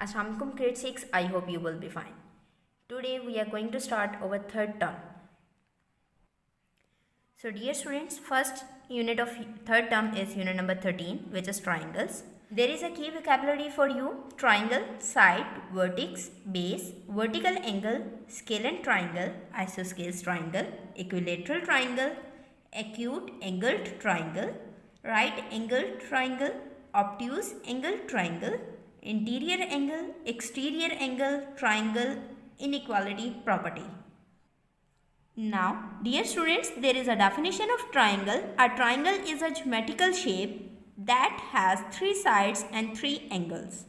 Assalamualaikum grade 6. I hope you will be fine. Today we are going to start our third term. So dear students, first unit of third term is unit number 13, which is triangles. There is a key vocabulary for you: triangle, side, vertex, base, vertical angle, scalene triangle, isosceles triangle, equilateral triangle, acute angled triangle, right angled triangle, obtuse angled triangle, interior angle, exterior angle, triangle, inequality property. Now, dear students, there is a definition of triangle. A triangle is a geometrical shape that has 3 sides and 3 angles.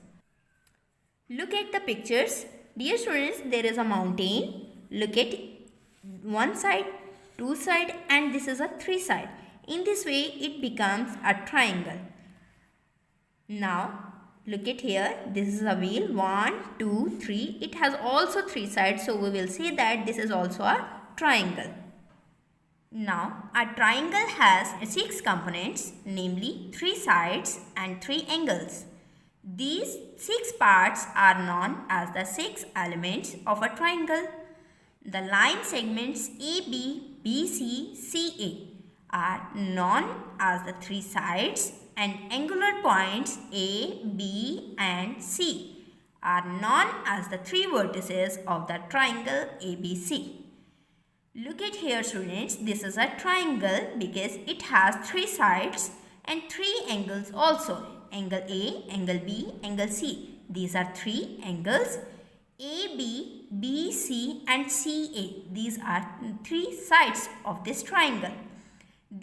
Look at the pictures. Dear students, there is a mountain. Look at one side, 2 side, and this is a 3 side. In this way, it becomes a triangle. Now, look at here. This is a wheel. 1, 2, 3. It has also 3 sides. So, we will say that this is also a triangle. Now, a triangle has 6 components, namely 3 sides and 3 angles. These 6 parts are known as the 6 elements of a triangle. The line segments AB, BC, CA are known as the 3 sides, and angular points A, B and C are known as the 3 vertices of the triangle ABC. Look at here students, this is a triangle because it has 3 sides and 3 angles also. Angle A, angle B, angle C. These are 3 angles: AB, BC and CA. These are 3 sides of this triangle.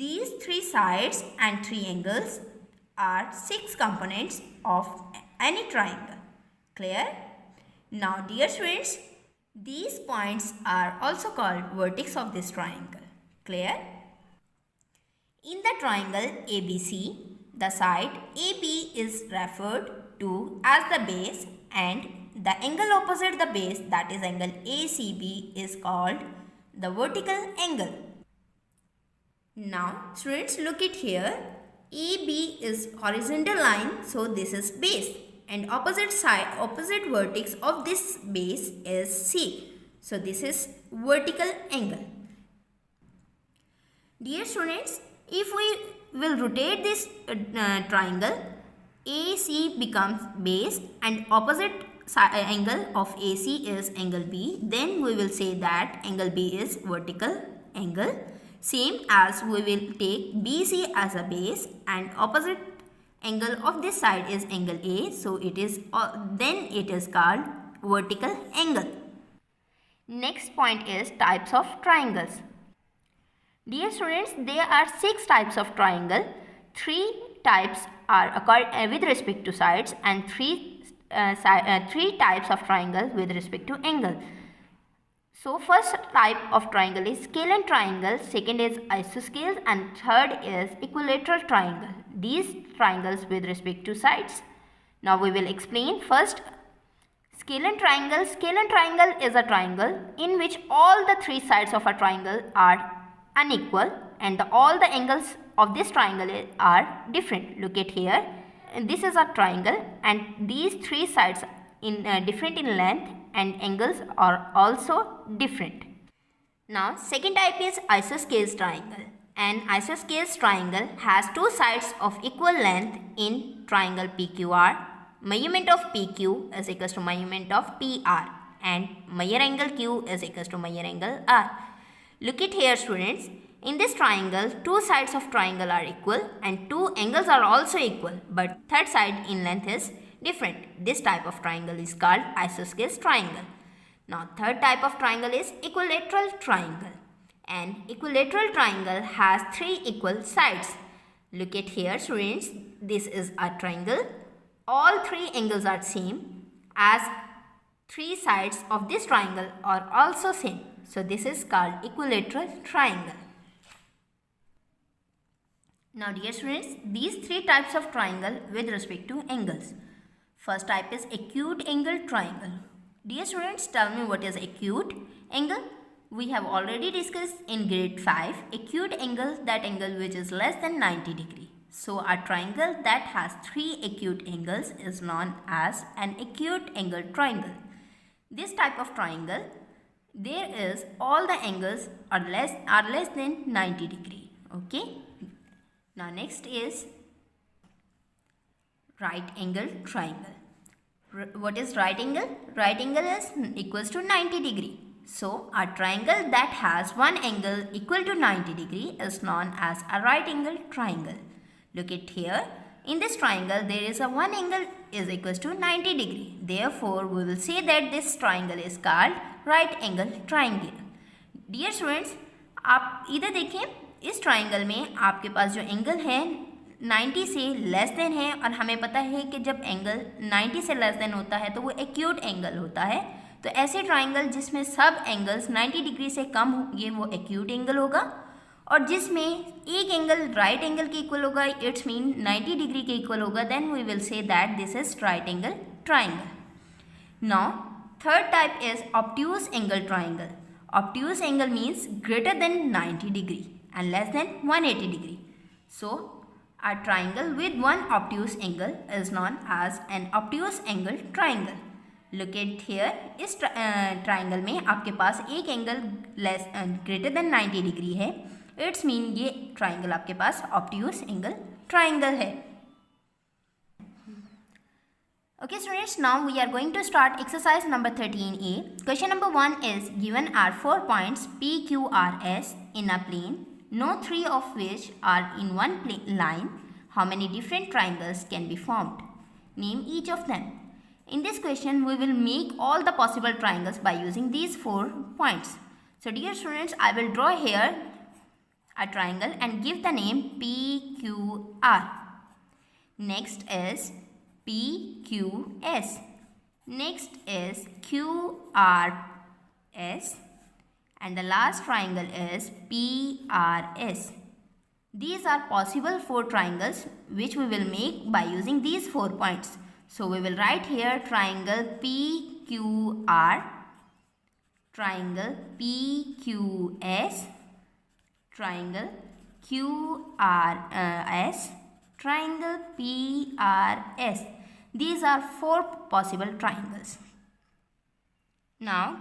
These 3 sides and 3 angles are 6 components of any triangle. Clear? Now dear students, these points are also called vertex of this triangle. Clear? In the triangle ABC, the side AB is referred to as the base, and the angle opposite the base, that is angle ACB, is called the vertical angle. Now students, look at here. AB is horizontal line, so this is base, and opposite vertex of this base is C. So this is vertical angle. Dear students, if we will rotate this triangle, AC becomes base and opposite angle of AC is angle B. Then we will say that angle B is vertical angle. Same as we will take BC as a base and opposite angle of this side is angle A. So it is then it is called vertical angle. Next point is types of triangles. Dear students, there are 6 types of triangle. 3 types are occurred with respect to sides, and 3 types of triangle with respect to angle. So first type of triangle is scalene triangle, second is isosceles, and third is equilateral triangle. These triangles with respect to sides. Now we will explain. First, scalene triangle. Scalene triangle is a triangle in which all the 3 sides of a triangle are unequal and all the angles of this triangle are different. Look at here. This is a triangle and these 3 sides in different in length and angles are also different. Now second type is isosceles triangle. An isosceles triangle has 2 sides of equal length in triangle PQR. Measurement of PQ is equals to measurement of PR, and measure angle Q is equals to measure angle R. Look at here students. In this triangle, 2 sides of triangle are equal and 2 angles are also equal, but third side in length is different. This type of triangle is called isosceles triangle. Now third type of triangle is equilateral triangle. An equilateral triangle has 3 equal sides. Look at here students, this is a triangle. All 3 angles are same, as 3 sides of this triangle are also same. So this is called equilateral triangle. Now dear students, these 3 types of triangle with respect to angles. First type is acute angle triangle. Dear students, tell me what is acute angle? We have already discussed in grade 5. Acute angle, that angle which is less than 90 degree. So a triangle that has three acute angles is known as an acute angle triangle. This type of triangle, there is all the angles are less than 90 degree. Okay. Now next is right angle triangle. What is right angle? Right angle is equals to 90 degree. So a triangle that has one angle equal to 90 degree is known as a right angle triangle. Look at here. In this triangle there is a one angle is equals to 90 degree. Therefore we will say that this triangle is called right angle triangle. Dear students, आप इधर देखें, इस triangle में आपके पास जो angle है 90 से less than है और हमें पता है कि जब एंगल 90 से लेस देन होता है तो वो एक्यूट एंगल होता है. तो ऐसे ट्राइंगल जिसमें सब एंगल्स 90 डिग्री से कम होंगे वो एक्यूट एंगल होगा, और जिसमें एक एंगल राइट एंगल के इक्वल होगा, इट्स मीन 90 डिग्री के इक्वल होगा, then we will say that this is right angle triangle. Now third type is obtuse angle triangle. Obtuse angle means greater than 90 degree and less than 180 degree. So, a triangle with one obtuse angle is known as an obtuse angle triangle. Look at here, इस triangle में आपके पास एक angle greater than 90 degree है. It's mean ये triangle आपके पास obtuse angle triangle है. Okay students, now we are going to start exercise number 13a. Question number 1 is given are 4 points P, Q, R, S in a plane, no 3 of which are in one line. How many different triangles can be formed? Name each of them. In this question, we will make all the possible triangles by using these 4 points. So dear students, I will draw here a triangle and give the name PQR. Next is PQS. Next is QRS. And the last triangle is PRS. These are possible 4 triangles which we will make by using these 4 points. So we will write here triangle PQR, triangle PQS, triangle QRS, triangle PRS. These are 4 possible triangles. Now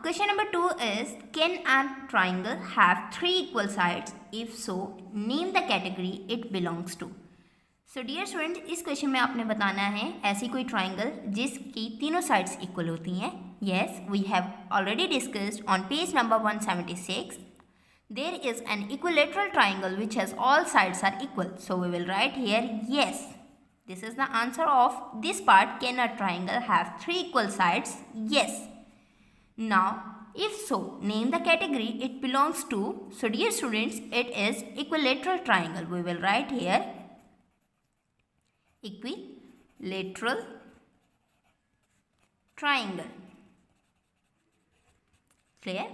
question number 2 is, can a triangle have 3 equal sides? If so, name the category it belongs to. So dear students, इस question में आपने बताना है ऐसी कोई triangle जिसकी तीनों sides equal होती हैं. Yes, we have already discussed on page number 176. There is an equilateral triangle which has all sides are equal. So we will write here yes. This is the answer of this part. Can a triangle have 3 equal sides? Yes. Now if so, name the category it belongs to. So dear students, it is equilateral triangle. We will write here equilateral triangle. Clear?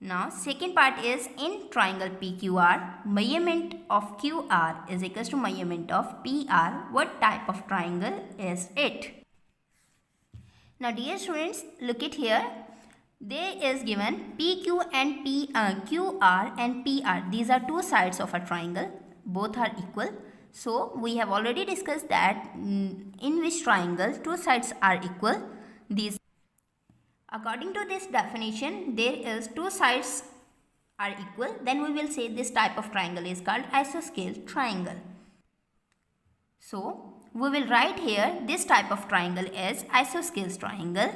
Now second part is, in triangle PQR, measurement of QR is equals to measurement of PR. What type of triangle is it? Now dear students, look at here. There is given PQ and QR and PR. These are 2 sides of a triangle. Both are equal. So we have already discussed that in which triangle 2 sides are equal. These, according to this definition, there is 2 sides are equal. Then we will say this type of triangle is called isosceles triangle. So we will write here this type of triangle is isosceles triangle.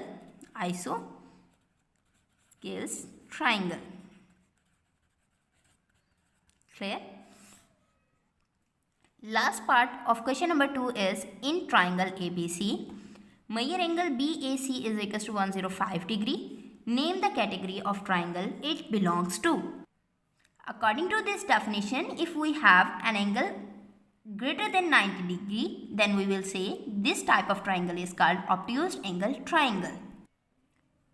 Isosceles triangle. Clear? Last part of question number 2 is, in triangle ABC, measure angle BAC is equals to 105 degree. Name the category of triangle it belongs to. According to this definition, if we have an angle greater than 90 degree, then we will say this type of triangle is called obtuse angle triangle.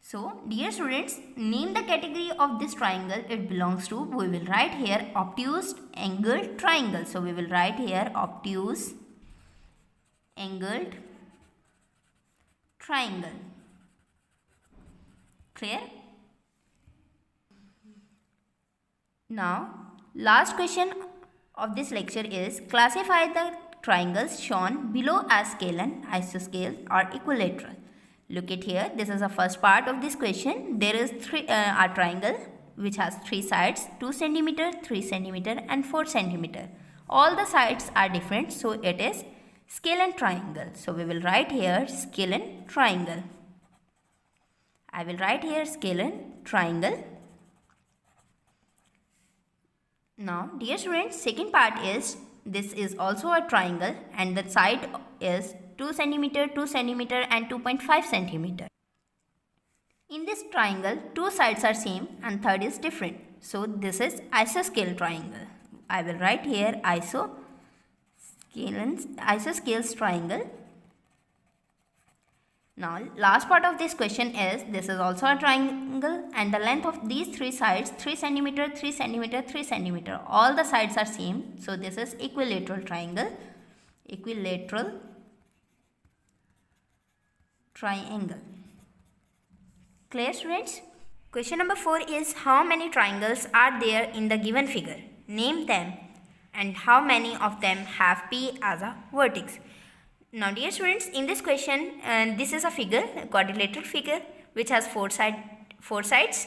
So dear students, name the category of this triangle it belongs to. We will write here obtuse angled triangle. So we will write here obtuse angled triangle. Clear? Now last question of this lecture is classify the triangles shown below as scalene, isoscale or equilateral. Look at here, this is the first part of this question. There is a triangle which has three sides, 2 centimeter, 3 centimeter and 4 centimeter. All the sides are different, so it is scalene triangle. So we will write here scalene triangle. I will write here scalene triangle. Now dear students, second part is this is also a triangle and the side is 2 centimeter, 2 centimeter and 2.5 centimeter. In this triangle, two sides are same and third is different. So this is isoscale triangle. I will write here isoscales triangle. Now last part of this question is this is also a triangle and the length of these three sides 3 centimeter, 3 centimeter, 3 centimeter. All the sides are same. So this is equilateral triangle. Equilateral triangle. Clear students? Question number 4 is how many triangles are there in the given figure? Name them and how many of them have P as a vertex. Now dear students, in this question, this is a figure, a quadrilateral figure which has four sides.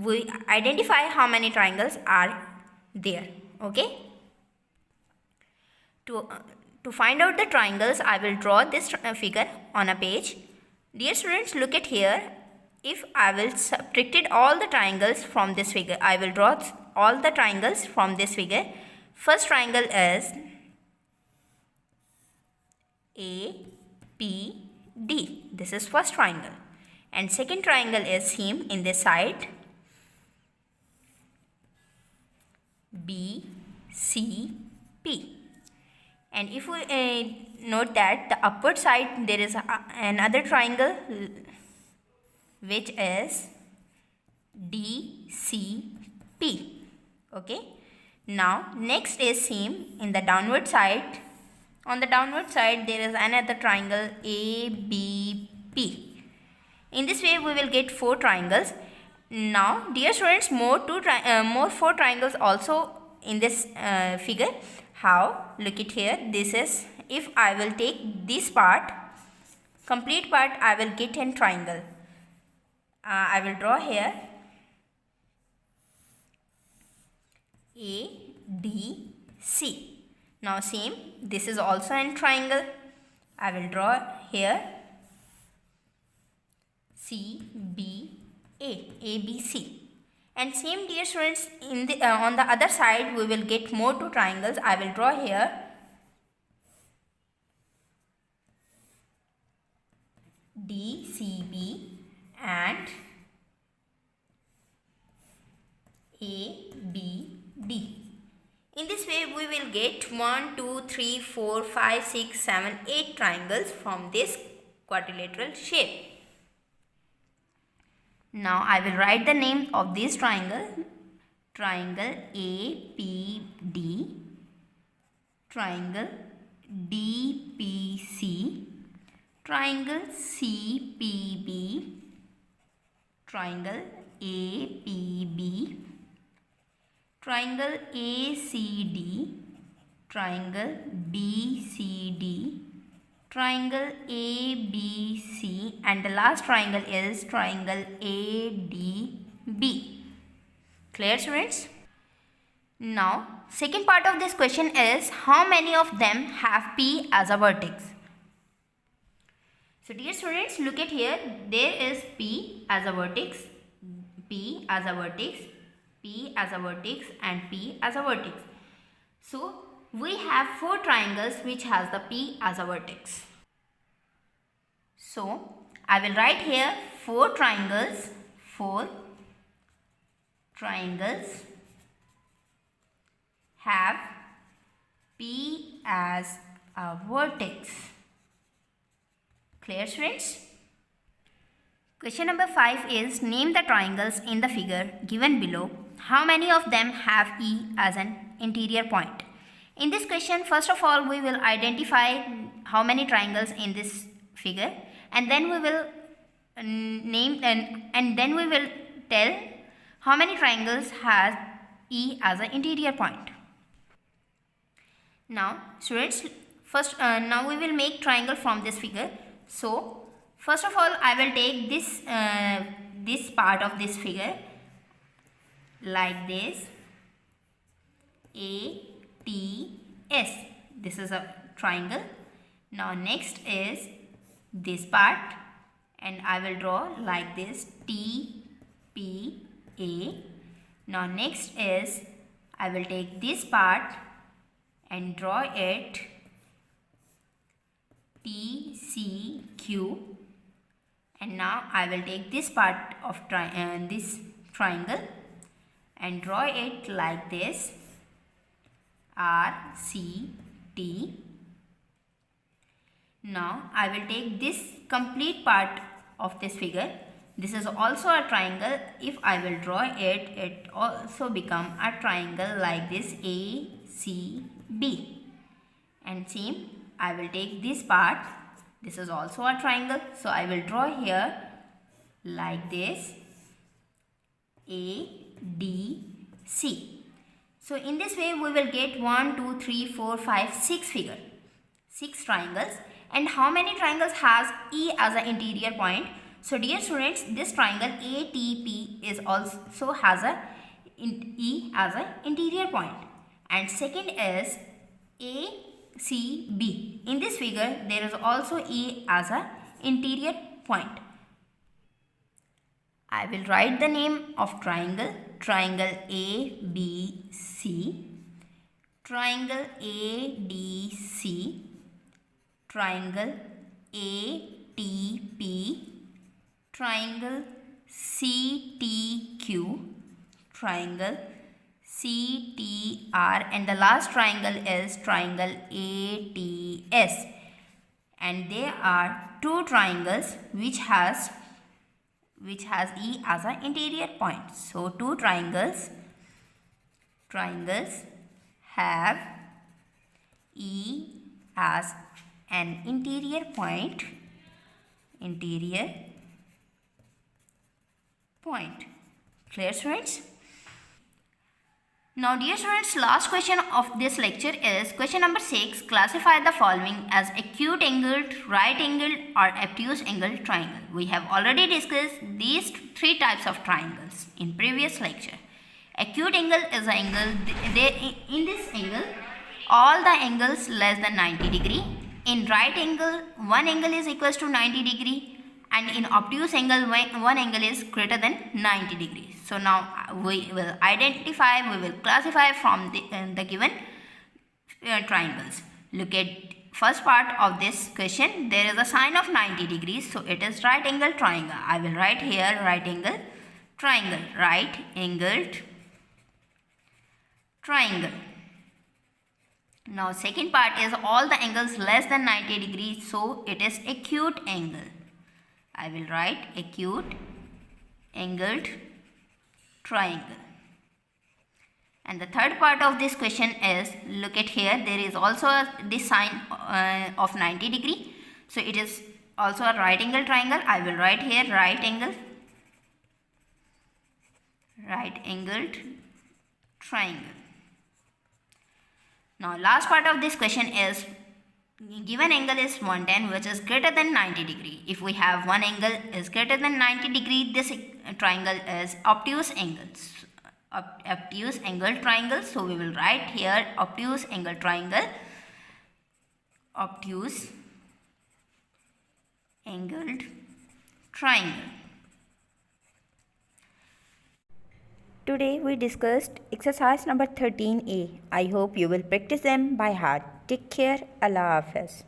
We identify how many triangles are there. Okay. To find out the triangles, I will draw this figure on a page. Dear students, look at here. If I will subtract all the triangles from this figure, I will draw all the triangles from this figure. First triangle is A, P, D. This is first triangle. And second triangle is same in this side. B, C, P. And if we note that the upward side there is another triangle which is D, C, P. Okay. Now next is same in the downward side. On the downward side there is another triangle A, B, P. In this way we will get 4 triangles. Now dear students, more 4 triangles also in this figure. How? Look at here. This is, if I will take this part, complete part, I will get a triangle. I will draw here A, D, C. Now same, this is also a triangle. I will draw here C, B, A, B, C. And same dear students, in the on the other side we will get more 2 triangles. I will draw here D, C, B and A, B, D. In this way we will get 1, 2, 3, 4, 5, 6, 7, 8 triangles from this quadrilateral shape. Now I will write the name of this triangle. Triangle APD, triangle DPC, triangle CPB, triangle APB, triangle ACD, triangle BCD, triangle ABC, and the last triangle is triangle ADB. Clear students? Now second part of this question is how many of them have P as a vertex. So dear students, look at here, there is P as a vertex, P as a vertex, P as a vertex and P as a vertex. So we have 4 triangles which has the P as a vertex. So I will write here 4 triangles have P as a vertex. Clear students? Question number 5 is name the triangles in the figure given below. How many of them have E as an interior point? In this question, first of all, we will identify how many triangles in this figure, and then we will name and then we will tell how many triangles has E as an interior point. Now students, first now we will make triangle from this figure. So first of all I will take this this part of this figure like this, ATS. This is a triangle. Now next is this part, and I will draw like this, TPA. Now next is I will take this part and draw it, TCQ. And now I will take this part of this triangle and draw it like this, RCT. Now I will take this complete part of this figure. This is also a triangle. If I will draw it, it also become a triangle like this, ACB. And same, I will take this part. This is also a triangle. So I will draw here like this, ADC. So in this way we will get 1, 2, 3, 4, 5, 6 figure, 6 triangles. And how many triangles has E as an interior point? So dear students, this triangle ATP is also has a E as an interior point. And second is ACB. In this figure there is also E as an interior point. I will write the name of triangle, triangle ABC, triangle ADC, triangle ATP, triangle CTQ, triangle CTR, and the last triangle is triangle ATS. And there are 2 triangles which has E as an interior point. So 2 triangles have E as an interior point. Clear students? Now dear students, last question of this lecture is question number 6. Classify the following as acute angled, right angled or obtuse angled triangle. We have already discussed these 3 types of triangles in previous lecture. Acute angle is an angle, in this angle all the angles less than 90 degree. In right angle, one angle is equals to 90 degree, and in obtuse angle, one angle is greater than 90 degrees. So now we will classify from the given triangles. Look at first part of this question. There is a sign of 90 degrees, so it is right angle triangle. I will write here right angle triangle, right angled triangle. Now second part is all the angles less than 90 degrees, so it is acute angle. I will write acute angled triangle. And the third part of this question is, look at here, there is also this sign of 90 degree, so it is also a right angle triangle. I will write here right angled triangle. Now last part of this question is, given angle is 110 which is greater than 90 degree. If we have one angle is greater than 90 degree, this triangle is obtuse angles. Obtuse angle triangle. So we will write here obtuse angle triangle. Obtuse angled triangle. Today we discussed exercise number 13A. I hope you will practice them by heart. Take care. Allah Hafiz.